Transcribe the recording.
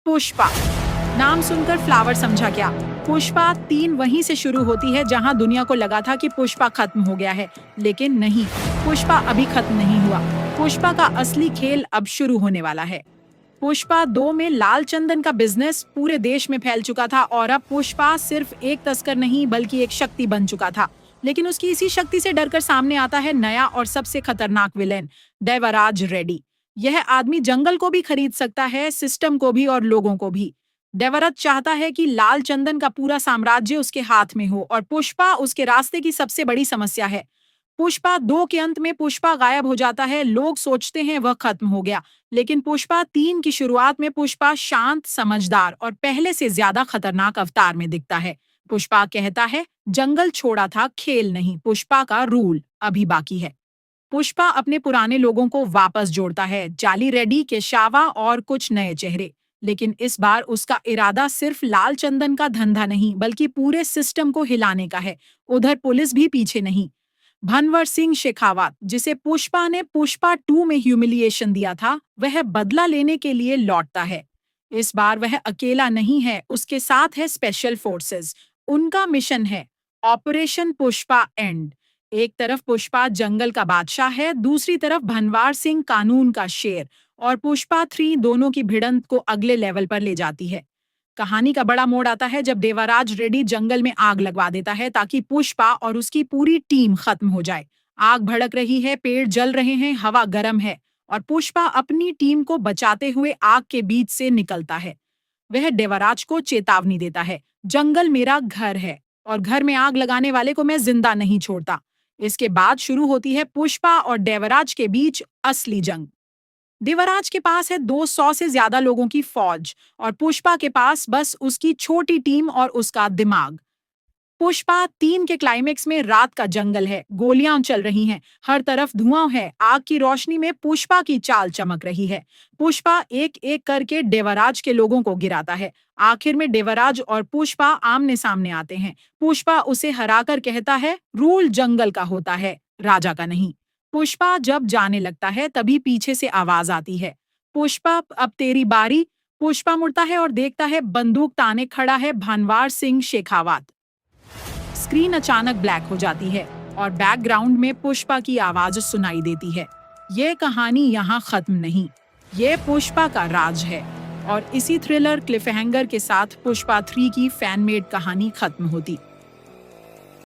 पुष्पा नाम सुनकर फ्लावर समझा क्या? पुष्पा 3 वहीं से शुरू होती है जहां दुनिया को लगा था कि पुष्पा खत्म हो गया है, लेकिन नहीं, पुष्पा अभी खत्म नहीं हुआ। पुष्पा का असली खेल अब शुरू होने वाला है। पुष्पा 2 में लाल चंदन का बिजनेस पूरे देश में फैल चुका था और अब पुष्पा सिर्फ एक तस्कर नहीं बल्कि एक शक्ति बन चुका था। लेकिन उसकी इसी शक्ति से डरकर सामने आता है नया और सबसे खतरनाक विलेन, देवराज रेड्डी। यह आदमी जंगल को भी खरीद सकता है, सिस्टम को भी और लोगों को भी। देवराज चाहता है कि लाल चंदन का पूरा साम्राज्य उसके हाथ में हो और पुष्पा उसके रास्ते की सबसे बड़ी समस्या है। पुष्पा 2 के अंत में पुष्पा गायब हो जाता है, लोग सोचते हैं वह खत्म हो गया, लेकिन पुष्पा 3 की शुरुआत में पुष्पा शांत, समझदार और पहले से ज्यादा खतरनाक अवतार में दिखता है। पुष्पा कहता है, जंगल छोड़ा था, खेल नहीं, पुष्पा का रूल अभी बाकी है। पुष्पा अपने पुराने लोगों को वापस जोड़ता है, जाली रेड्डी, केशावा और कुछ नए चेहरे। लेकिन इस बार उसका इरादा सिर्फ लाल चंदन का धंधा नहीं बल्कि पूरे सिस्टम को हिलाने का है। उधर पुलिस भी पीछे नहीं। भनवर सिंह शेखावत, जिसे पुष्पा ने पुष्पा 2 में ह्यूमिलिएशन दिया था, वह बदला लेने के लिए लौटता है। इस बार वह अकेला नहीं है, उसके साथ है स्पेशल फोर्सेस। उनका मिशन है ऑपरेशन पुष्पा एंड। एक तरफ पुष्पा जंगल का बादशाह है, दूसरी तरफ भनवार सिंह कानून का शेर, और पुष्पा 3 दोनों की भिड़ंत को अगले लेवल पर ले जाती है। कहानी का बड़ा मोड़ आता है जब देवराज रेड्डी जंगल में आग लगवा देता है ताकि पुष्पा और उसकी पूरी टीम खत्म हो जाए। आग भड़क रही है, पेड़ जल रहे हैं, हवा गर्म है और पुष्पा अपनी टीम को बचाते हुए आग के बीच से निकलता है। वह देवराज को चेतावनी देता है, जंगल मेरा घर है और घर में आग लगाने वाले को मैं जिंदा नहीं छोड़ता। इसके बाद शुरू होती है पुष्पा और देवराज के बीच असली जंग। देवराज के पास है 200 से ज्यादा लोगों की फौज और पुष्पा के पास बस उसकी छोटी टीम और उसका दिमाग। पुष्पा 3 के क्लाइमेक्स में रात का जंगल है, गोलियां चल रही हैं, हर तरफ धुआं है, आग की रोशनी में पुष्पा की चाल चमक रही है। पुष्पा एक एक करके देवराज के लोगों को गिराता है। आखिर में देवराज और पुष्पा आमने सामने आते हैं। पुष्पा उसे हराकर कहता है, रूल जंगल का होता है, राजा का नहीं। पुष्पा जब जाने लगता है तभी पीछे से आवाज आती है, पुष्पा अब तेरी बारी। पुष्पा मुड़ता है और देखता है बंदूक ताने खड़ा है भनवार सिंह शेखावत। स्क्रीन अचानक ब्लैक हो जाती है और बैकग्राउंड में पुष्पा की आवाज सुनाई देती है। ये कहानी यहाँ खत्म नहीं, ये पुष्पा का राज है। और इसी थ्रिलर क्लिफहैंगर के साथ पुष्पा 3 की फैन मेड कहानी खत्म होती।